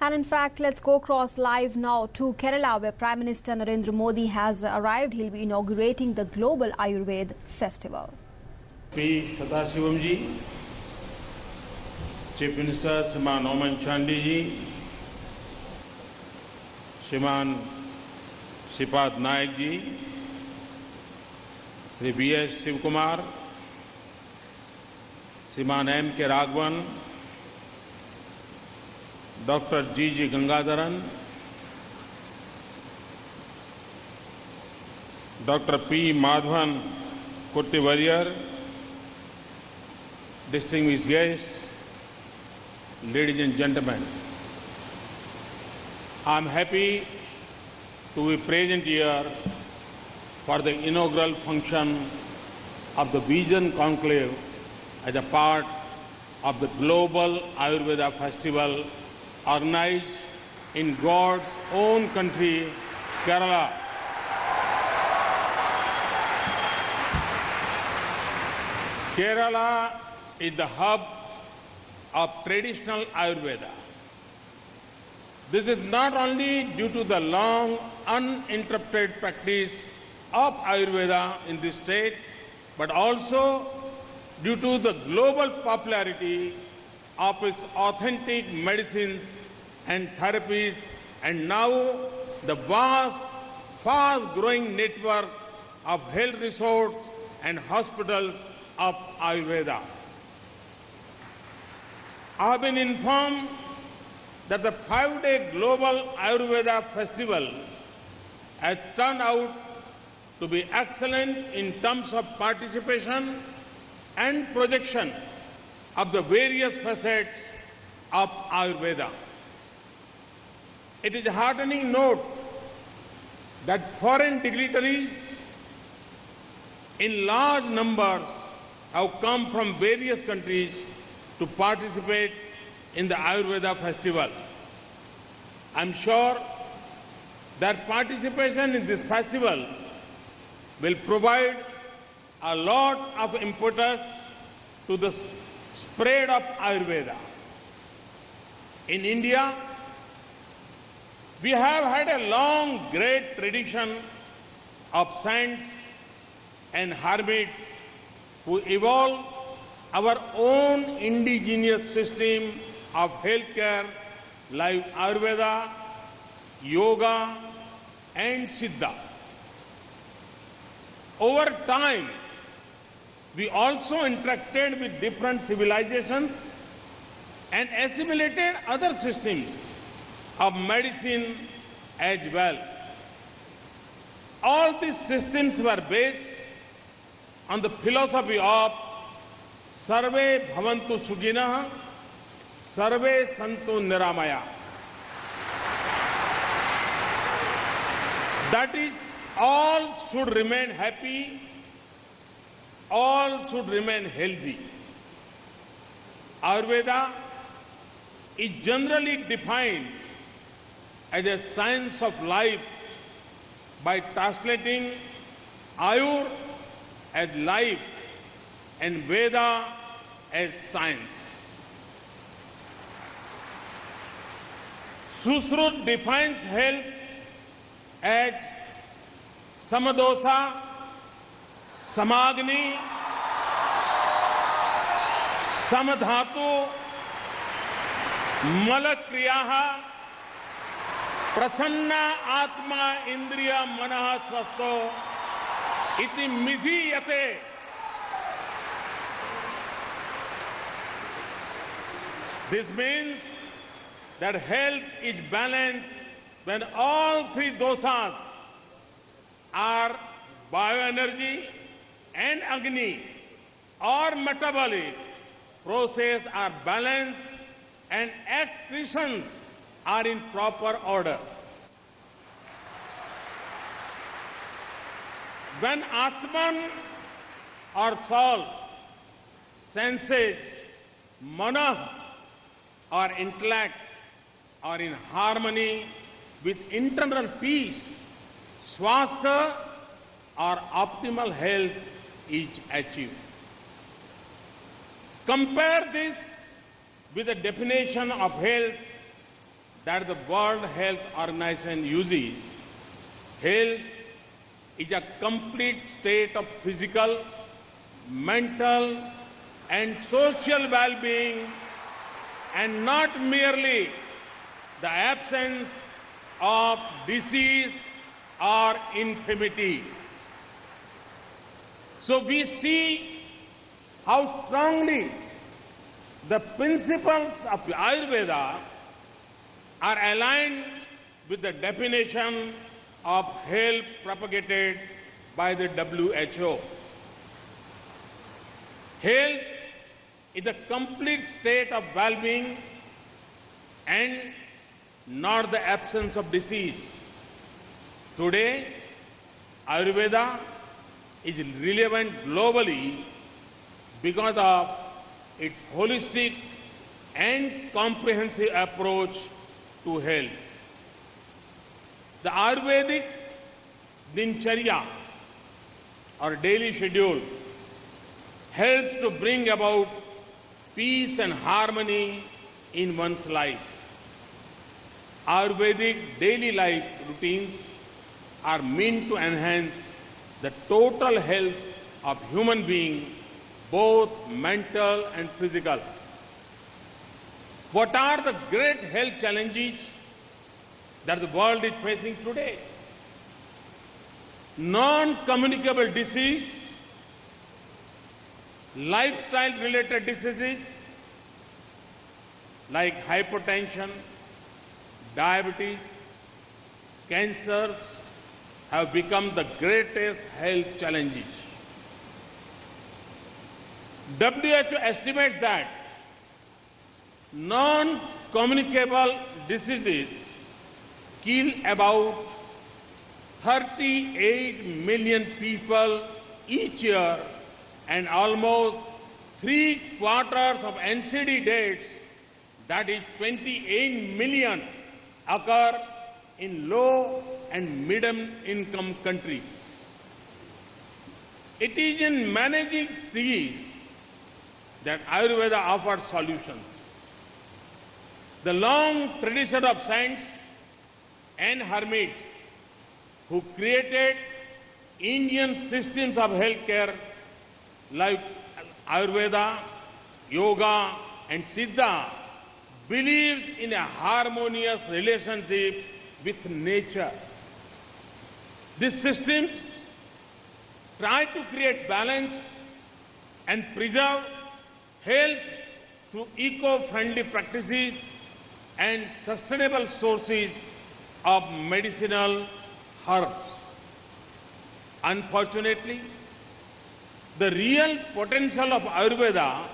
And in fact, let's go across live now to Kerala, where Prime Minister Narendra Modi has arrived. He'll be inaugurating the Global Ayurveda Festival. P. Sadashivam ji, Chief Minister Shriman Oman Chandi ji, Shriman Shripad Naik ji, Shri B.S. Shivkumar, Shriman M.K. Raghavan, Dr. G.G. Gangadharan, Dr. P. Madhavan Kurti Warrior, distinguished guests, ladies and gentlemen, I am happy to be present here for the inaugural function of the Vision Conclave as a part of the Global Ayurveda Festival organized in God's own country, Kerala. Kerala is the hub of traditional Ayurveda. This is not only due to the long, uninterrupted practice of Ayurveda in this state, but also due to the global popularity of its authentic medicines and therapies, and now the vast, fast-growing network of health resorts and hospitals of Ayurveda. I have been informed that the 5-day Global Ayurveda Festival has turned out to be excellent in terms of participation and projection of the various facets of Ayurveda. It is a heartening note that foreign dignitaries in large numbers have come from various countries to participate in the Ayurveda Festival. I am sure that participation in this festival will provide a lot of impetus to the spread of Ayurveda. In India, we have had a long, great tradition of saints and hermits who evolved our own indigenous system of healthcare like Ayurveda, Yoga, and Siddha. Over time, we also interacted with different civilizations and assimilated other systems of medicine as well. All these systems were based on the philosophy of Sarve Bhavantu Sukhinah, Sarve Santu Niramaya. That is, all should remain happy, all should remain healthy. Ayurveda is generally defined as a science of life by translating Ayur as life and Veda as science. Sushrut defines health as Samadosha, Samagni, Samadhatu, Malakriyaha, Prasanna Atma Indriya Manaha Swasto, Iti Midhiyate. This means that health is balanced when all three dosas are bioenergy and Agni or metabolic process are balanced and excretions are in proper order. When Atman or soul, senses, Mana or intellect are in harmony with internal peace, Swastha or optimal health is achieved. Compare this with the definition of health that the World Health Organization uses, health is a complete state of physical, mental, and social well-being, and not merely the absence of disease or infirmity. So we see how strongly the principles of Ayurveda are aligned with the definition of health propagated by the WHO. Health is a complete state of well-being and not the absence of disease. Today, Ayurveda is relevant globally because of its holistic and comprehensive approach to health. The Ayurvedic Dincharya, or daily schedule, helps to bring about peace and harmony in one's life. Ayurvedic daily life routines are meant to enhance the total health of human being, both mental and physical. What are the great health challenges that the world is facing today? Non-communicable disease, lifestyle-related diseases like hypertension, diabetes, cancers have become the greatest health challenges. WHO estimates that non-communicable diseases kill about 38 million people each year, and almost 3/4 of NCD deaths, that is 28 million, occur in low and medium income countries. It is in managing these that Ayurveda offers solutions. The long tradition of saints and hermits who created Indian systems of healthcare like Ayurveda, Yoga, and Siddha believes in a harmonious relationship with nature. These systems try to create balance and preserve health through eco-friendly practices and sustainable sources of medicinal herbs. Unfortunately, the real potential of Ayurveda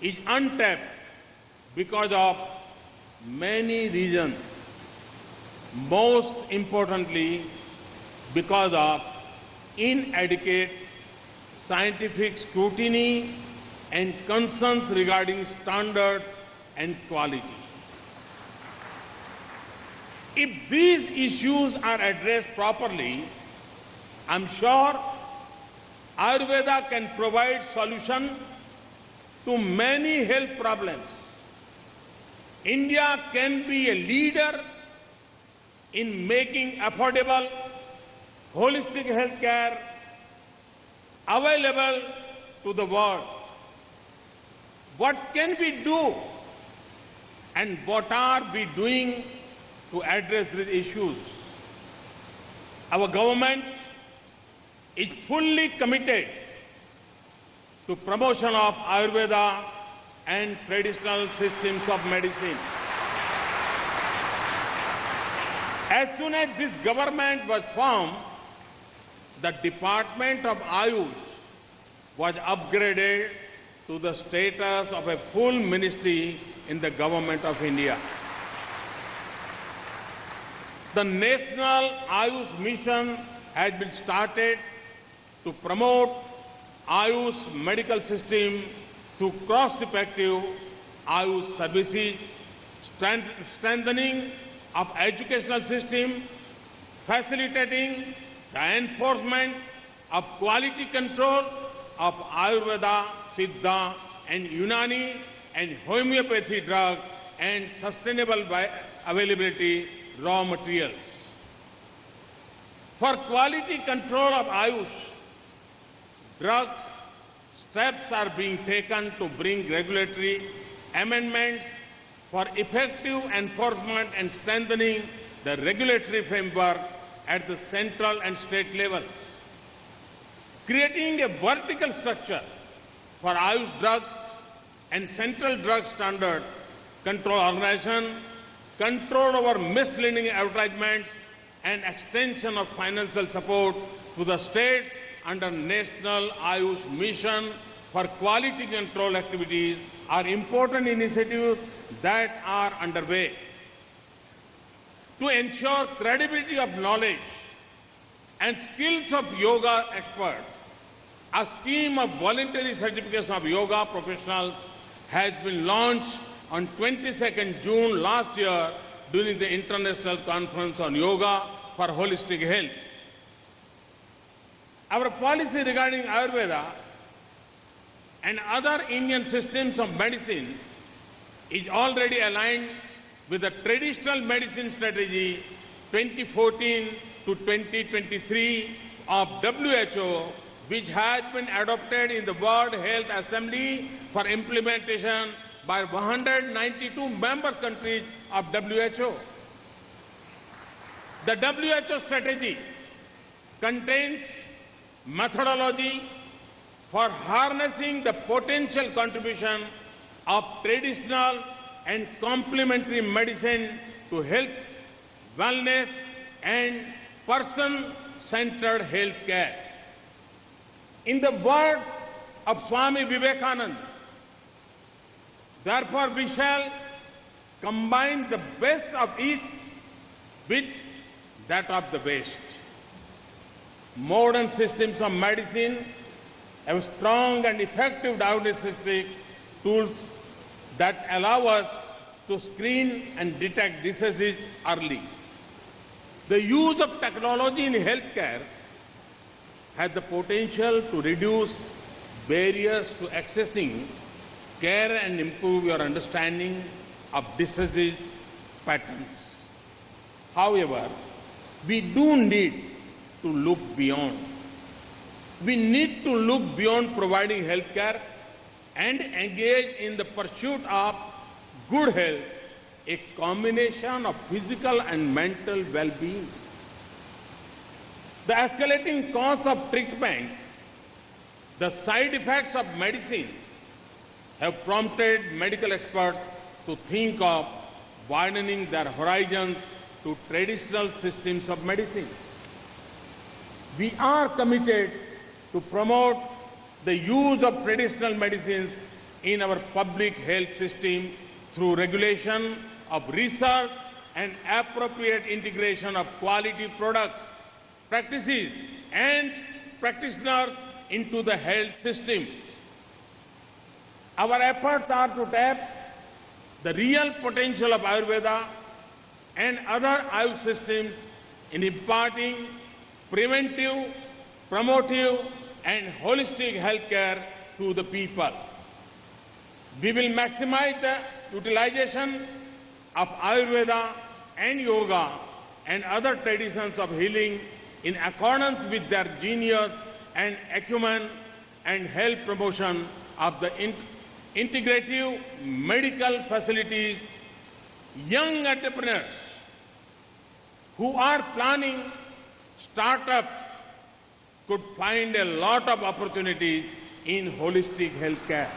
is untapped because of many reasons. Most importantly, because of inadequate scientific scrutiny and concerns regarding standards and quality. If these issues are addressed properly, I'm sure Ayurveda can provide solutions to many health problems. India can be a leader in making affordable, holistic health care available to the world. What can we do and what are we doing to address these issues? Our government is fully committed to promotion of Ayurveda and traditional systems of medicine. As soon as this government was formed, the Department of Ayush was upgraded to the status of a full ministry in the Government of India. The National Ayush Mission has been started to promote Ayush medical system through cost-effective Ayush services, strengthening of educational system, facilitating the enforcement of quality control of Ayurveda, Siddha, and Unani and homeopathy drugs, and sustainable availability raw materials. For quality control of Ayush drugs, steps are being taken to bring regulatory amendments for effective enforcement and strengthening the regulatory framework at the central and state levels. Creating a vertical structure for Ayush drugs and Central Drug Standard Control Organization, control over misleading advertisements, and extension of financial support to the states under National Ayush Mission for quality control activities are important initiatives that are underway. To ensure credibility of knowledge and skills of yoga experts, a scheme of voluntary certification of yoga professionals has been launched on 22nd June last year during the International Conference on Yoga for Holistic Health. Our policy regarding Ayurveda and other Indian systems of medicine is already aligned with the traditional medicine strategy 2014 to 2023 of WHO, which has been adopted in the World Health Assembly for implementation by 192 member countries of WHO. The WHO strategy contains methodology for harnessing the potential contribution of traditional and complementary medicine to health, wellness, and person-centered health care. In the words of Swami Vivekananda, therefore we shall combine the best of each with that of the best. Modern systems of medicine have strong and effective diagnostic tools that allow us to screen and detect diseases early. The use of technology in healthcare has the potential to reduce barriers to accessing care and improve your understanding of disease patterns. However, we do need to look beyond. We need to look beyond providing health care and engage in the pursuit of good health, a combination of physical and mental well-being. The escalating costs of treatment, the side effects of medicine have prompted medical experts to think of widening their horizons to traditional systems of medicine. We are committed to promote the use of traditional medicines in our public health system through regulation of research and appropriate integration of quality products, practices, and practitioners into the health system. Our efforts are to tap the real potential of Ayurveda and other Ayush systems in imparting preventive, promotive, and holistic health care to the people. We will maximize the utilization of Ayurveda and yoga and other traditions of healing in accordance with their genius and acumen and health promotion of the integrative medical facilities. Young entrepreneurs who are planning startups could find a lot of opportunities in holistic healthcare.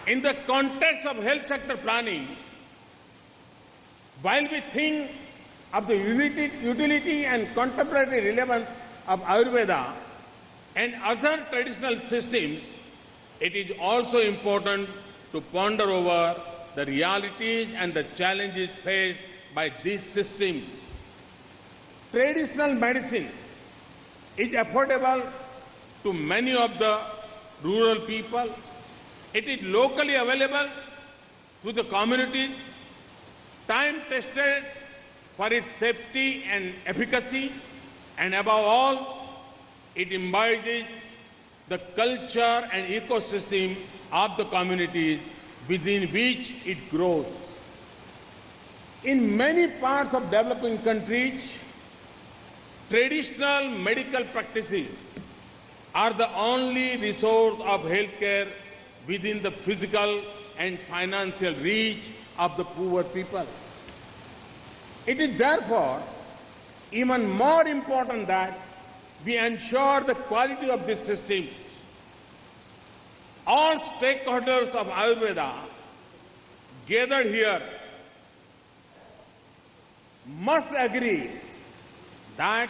In the context of health sector planning, while we think of the utility and contemporary relevance of Ayurveda and other traditional systems, it is also important to ponder over the realities and the challenges faced by these systems. Traditional medicine is affordable to many of the rural people. It is locally available to the communities, time-tested for its safety and efficacy, and above all, it embodies the culture and ecosystem of the communities within which it grows. In many parts of developing countries, traditional medical practices are the only resource of healthcare within the physical and financial reach of the poor people. It is therefore even more important that we ensure the quality of these systems. All stakeholders of Ayurveda gathered here must agree that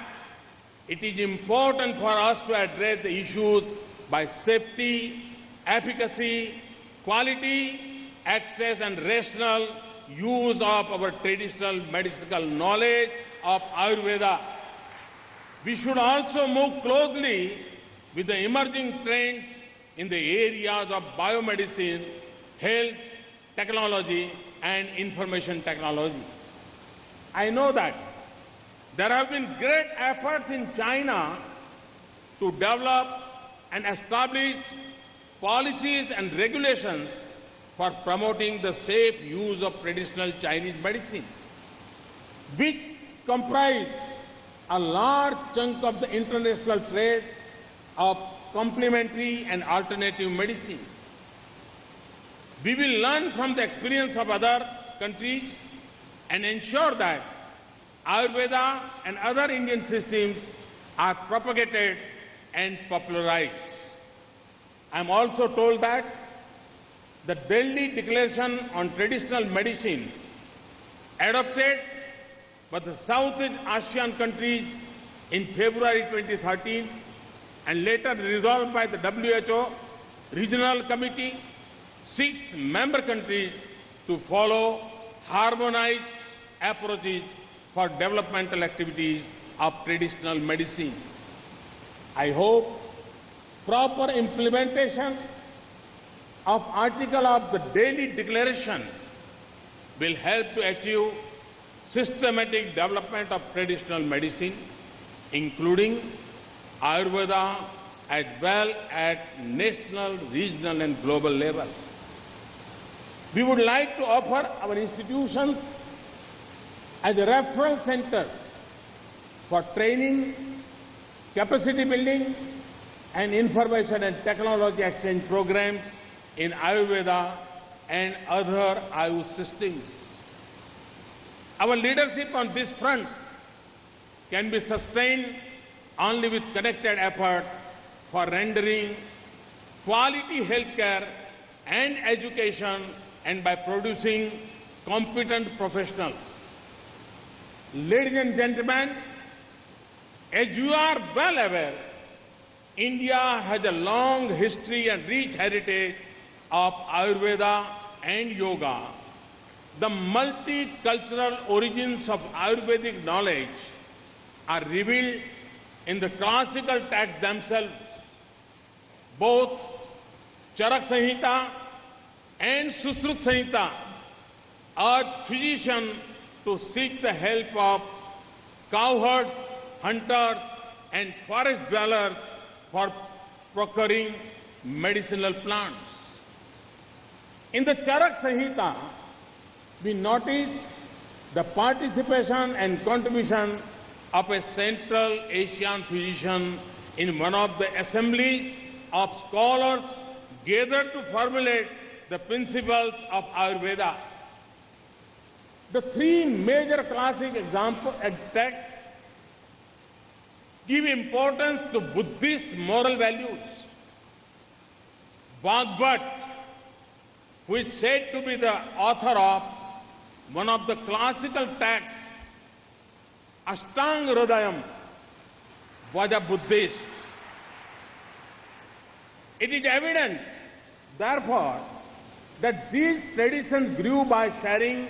it is important for us to address the issues by safety, efficacy, quality, access and rational use of our traditional medicinal knowledge of Ayurveda. We should also move closely with the emerging trends in the areas of biomedicine, health, technology and information technology. I know that there have been great efforts in China to develop and establish policies and regulations for promoting the safe use of traditional Chinese medicine, which comprise a large chunk of the international trade of complementary and alternative medicine. We will learn from the experience of other countries and ensure that Ayurveda and other Indian systems are propagated and popularized. I am also told that the Delhi Declaration on Traditional Medicine, adopted by the Southeast Asian countries in February 2013 and later resolved by the WHO Regional Committee, 6 member countries to follow harmonized approaches for developmental activities of traditional medicine. I hope proper implementation of article of the Delhi Declaration will help to achieve systematic development of traditional medicine, including Ayurveda, as well at national, regional and global level. We would like to offer our institutions as a referral center for training, capacity building and information and technology exchange programs in Ayurveda and other Ayush systems. Our leadership on these fronts can be sustained only with connected efforts for rendering quality healthcare and education and by producing competent professionals. Ladies and gentlemen, as you are well aware, India has a long history and rich heritage of Ayurveda and Yoga. The multicultural origins of Ayurvedic knowledge are revealed in the classical texts themselves. Both Charak Samhita and Sushrut Samhita urge physicians to seek the help of cowherds, hunters and forest dwellers for procuring medicinal plants. In the Charak Samhita, we notice the participation and contribution of a Central Asian physician in one of the assemblies of scholars gathered to formulate the principles of Ayurveda. The 3 major classic texts give importance to Buddhist moral values. Bhagavad, who is said to be the author of one of the classical texts, Ashtanga Hridayam, was a Buddhist. It is evident, therefore, that these traditions grew by sharing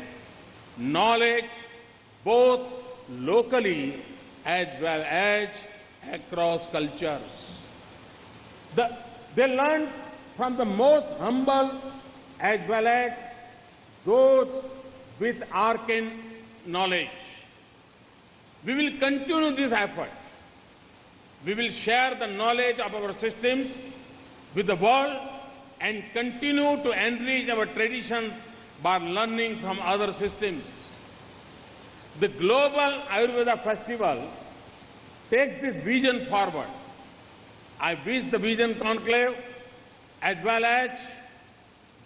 knowledge both locally as well as across cultures. They learned from the most humble as well as those with arcane knowledge. We will continue this effort. We will share the knowledge of our systems with the world and continue to enrich our traditions by learning from other systems. The Global Ayurveda Festival takes this vision forward. I wish the Vision Conclave as well as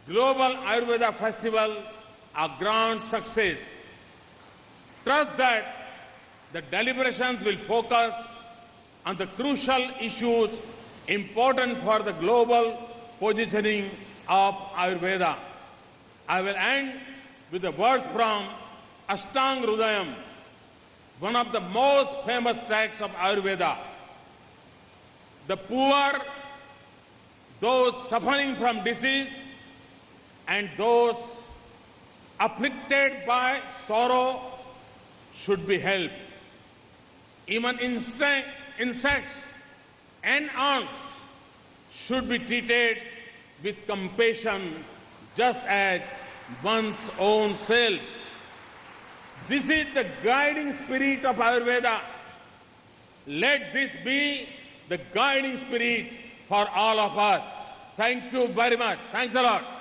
Global Ayurveda Festival a grand success. Trust that the deliberations will focus on the crucial issues important for the global positioning of Ayurveda. I will end with a verse from Ashtanga Hridayam, one of the most famous texts of Ayurveda. The poor, those suffering from disease, and those afflicted by sorrow should be helped. Even insects and ants should be treated with compassion, just as one's own self. This is the guiding spirit of Ayurveda. Let this be the guiding spirit for all of us. Thank you very much. Thanks a lot.